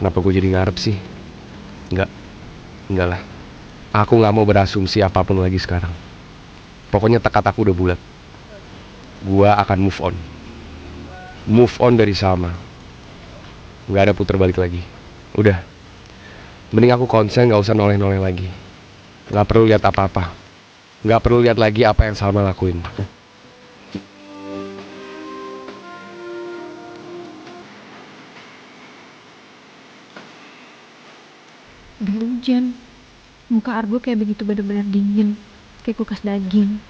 Kenapa gue jadi ngarep sih? Enggak lah. Aku gak mau berasumsi apapun lagi sekarang. Pokoknya tekad aku udah bulat. Gua akan move on. Move on dari Salma. Gak ada puter balik lagi. Udah. Mending aku konsen, gak usah noleh-noleh lagi. Gak perlu lihat apa-apa. Gak perlu lihat lagi apa yang Salma lakuin. Udah hujan. Muka Argo kayak begitu benar-benar dingin. Kayak kulkas daging.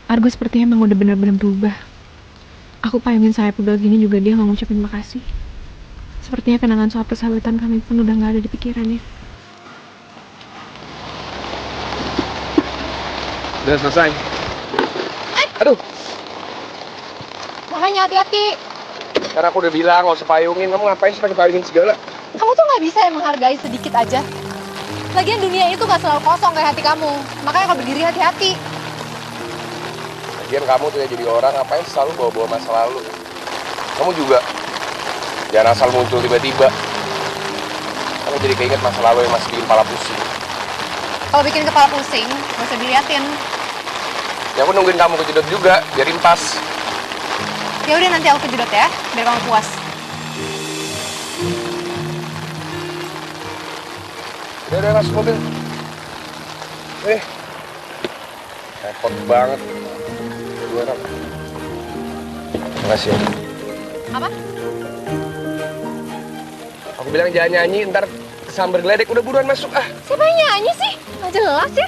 Argo sepertinya emang udah benar-benar berubah. Aku payungin sayap udah gini juga dia gak ngucapin makasih. Sepertinya kenangan soal persahabatan kami pun udah gak ada di pikirannya. Udah selesai. Aduh. Makanya hati-hati. Karena aku udah bilang gak usah payungin. Kamu ngapain sih pakai payungin segala? Kamu tuh gak bisa menghargai sedikit aja. Lagian dunia itu gak selalu kosong kayak hati kamu. Makanya kalau berdiri hati-hati. Lagian kamu tuh ya jadi orang ngapain selalu bawa-bawa masa lalu. Kamu juga jangan asal muncul tiba-tiba. Kamu jadi keinget masa lalu yang masih bikin kepala pusing. Kalau bikin kepala pusing, gak usah diliatin. Ya aku nungguin kamu kejedot juga, biar impas. Ya udah nanti aku kejedot ya, biar kamu puas. Udah masuk mobil. Repot banget. Makasih ya. Apa? Aku bilang jangan nyanyi, ntar kesambar geledek. Udah buruan masuk ah. Siapa yang nyanyi sih? Gak jelas ya.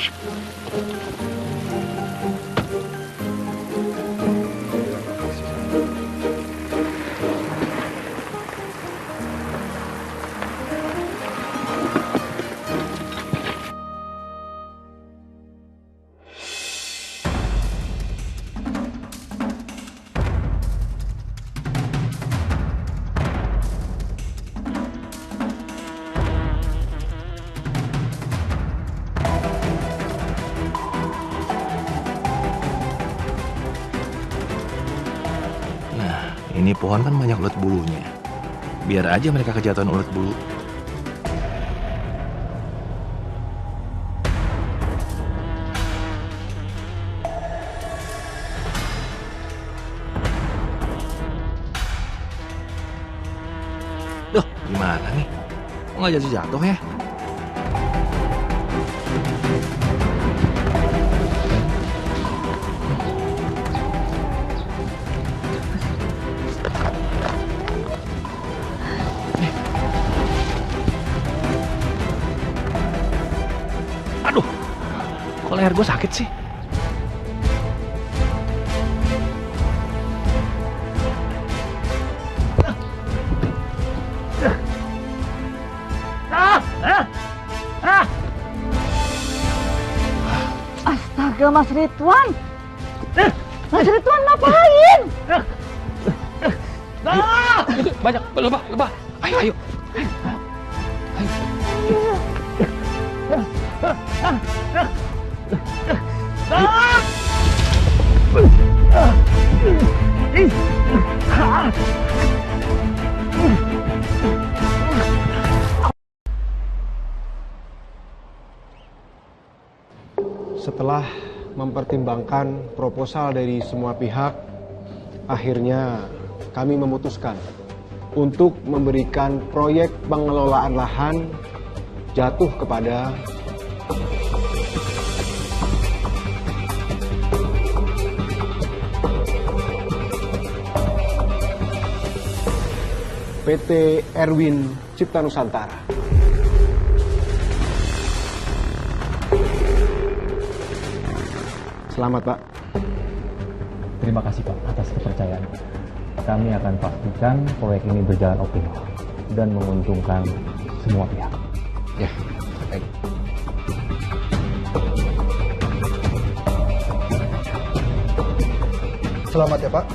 Ini pohon kan banyak ulat bulunya. Biar aja mereka kejatuhan ulat bulu. Duh, gimana nih? Kok nggak jatuh-jatuh ya? Aduh, kok leher gue sakit sih? Astaga, Mas Ridwan! Mas Ridwan ngapain? Banyak, lebah. Ayo. Setelah mempertimbangkan proposal dari semua pihak, akhirnya kami memutuskan untuk memberikan proyek pengelolaan lahan jatuh kepada PT Erwin Cipta Nusantara. Selamat, Pak. Terima kasih, Pak, atas kepercayaan. Kami akan pastikan proyek ini berjalan optimal dan menguntungkan semua pihak. Ya, baik. Selamat ya, Pak.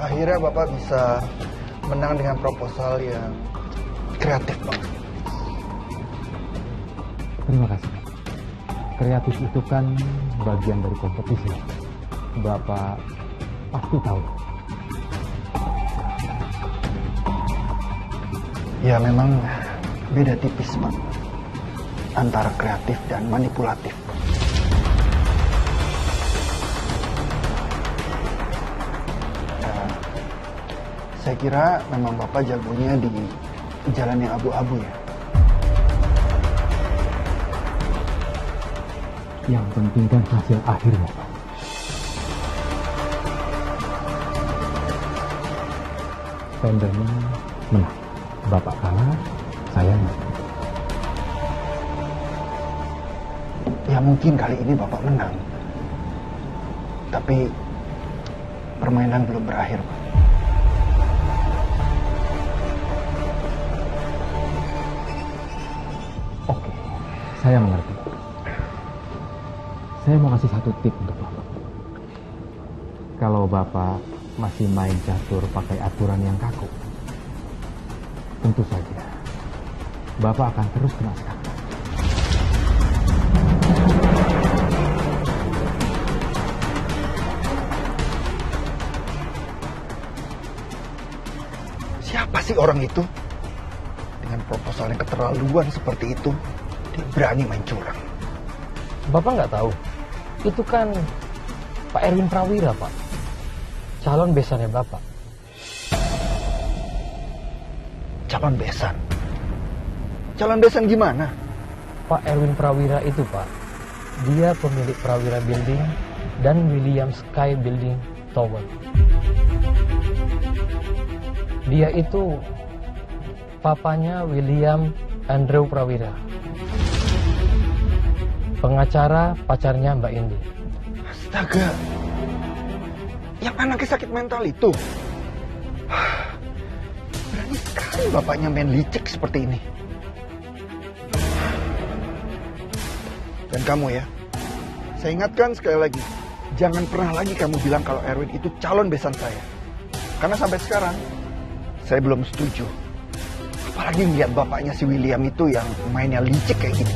Akhirnya Bapak bisa menang dengan proposal yang kreatif, Pak. Terima kasih. Kreatif itu kan bagian dari kompetisi. Bapak pasti tahu. Ya memang beda tipis, Pak. Antara kreatif dan manipulatif. Saya kira memang Bapak jagonya di jalan yang abu-abu ya. Yang penting kan hasil akhirnya, Pak. Tendernya menang. Bapak kalah, saya menang. Ya mungkin kali ini Bapak menang. Tapi permainan belum berakhir, Pak. Oke, saya mengerti. Saya mau kasih satu tip untuk Bapak. Kalau Bapak masih main catur pakai aturan yang kaku, tentu saja Bapak akan terus kena sekat. Siapa sih orang itu? Dengan proposal yang keterlaluan seperti itu, dia berani main curang. Bapak nggak tahu, itu kan Pak Erwin Prawira, Pak. Calon besannya Bapak. Calon besan? Calon besan gimana? Pak Erwin Prawira itu, Pak, dia pemilik Prawira Building dan William Sky Building Tower. Dia itu papanya William Andrew Prawira, pengacara pacarnya Mbak Indi. Astaga, yang anaknya sakit mental itu. Berani sekali bapaknya main licik seperti ini. Dan kamu ya, saya ingatkan sekali lagi, jangan pernah lagi kamu bilang kalau Erwin itu calon besan saya. Karena sampai sekarang, saya belum setuju. Apalagi melihat bapaknya si William itu yang mainnya licik kayak gini.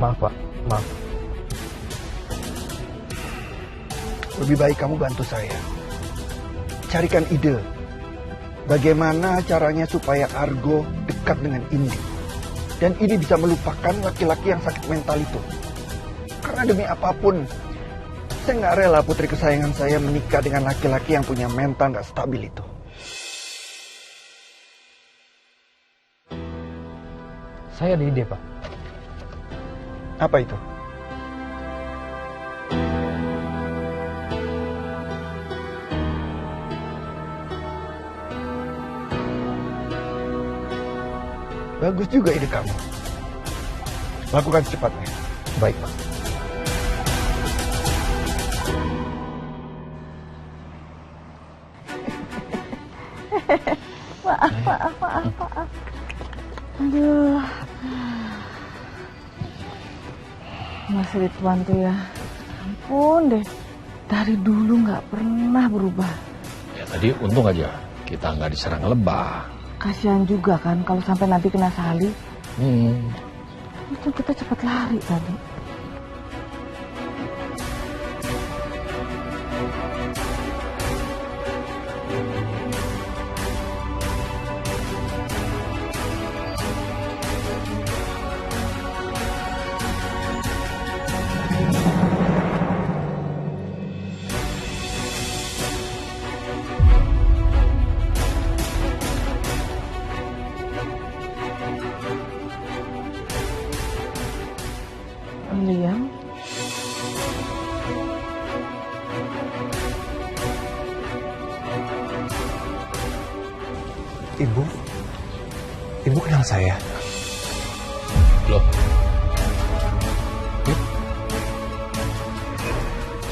Maaf, Pak, maaf. Lebih baik kamu bantu saya. Carikan ide. Bagaimana caranya supaya Argo dekat dengan Indi. Dan Indi bisa melupakan laki-laki yang sakit mental itu. Karena demi apapun, saya nggak rela putri kesayangan saya menikah dengan laki-laki yang punya mental nggak stabil itu. Saya ada ide, Pak. Apa itu? Bagus juga ide kamu. Lakukan secepatnya. Baik, Pak. Maaf. Aduh. Mas Ridwan tuh ya, ampun deh. Dari dulu nggak pernah berubah. Ya tadi untung aja kita nggak diserang lebah. Kasihan juga kan kalau sampai nanti kena Sali. Itu kita cepat lari tadi. William, Ibu kenal saya? Loh,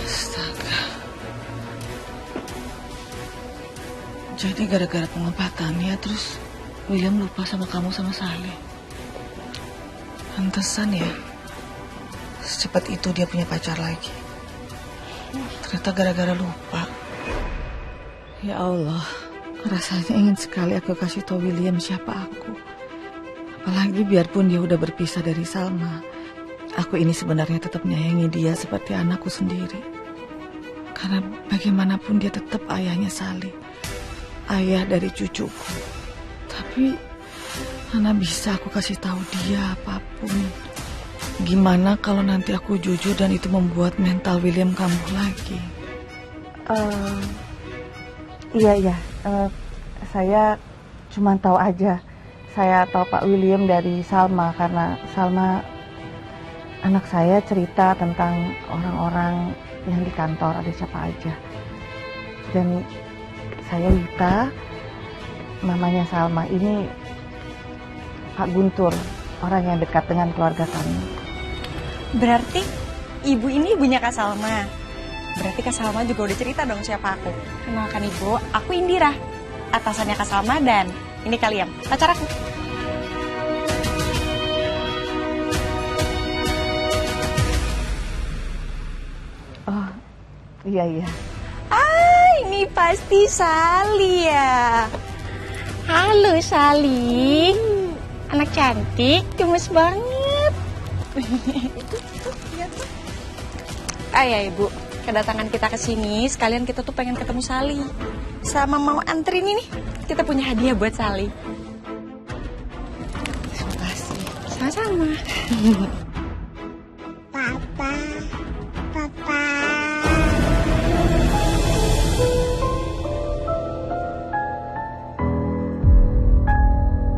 astaga. Jadi gara-gara pengobatannya terus William lupa sama kamu sama Saleh. Pantesan ya. Secepat itu dia punya pacar lagi. Ternyata gara-gara lupa. Ya Allah, rasanya ingin sekali aku kasih tahu William siapa aku. Apalagi biarpun dia udah berpisah dari Salma, aku ini sebenarnya tetap menyayangi dia seperti anakku sendiri. Karena bagaimanapun dia tetap ayahnya Sali, ayah dari cucuku. Tapi Mana bisa aku kasih tahu dia apapun. Gimana kalau nanti aku jujur dan itu membuat mental William kambuh lagi? Iya. Saya cuma tahu aja. Saya tahu Pak William dari Salma karena Salma anak saya cerita tentang orang-orang yang di kantor ada siapa aja. Dan saya Wita, mamanya Salma ini Pak Guntur, orang yang dekat dengan keluarga kami. Berarti ibu ini ibunya Kak Salma. Berarti Kak Salma juga udah cerita dong siapa aku. Kenalkan ibu, aku Indira, atasannya Kak Salma, dan ini kalian, pacar aku. Oh, iya. Ini pasti Sali ya. Halo Sali. Anak cantik, gemes banget. Ya Ibu, kedatangan kita ke sini sekalian kita tuh pengen ketemu Sali. Sama mau anterin ini, kita punya hadiah buat Sali. Terima kasih. Sama-sama. Papa.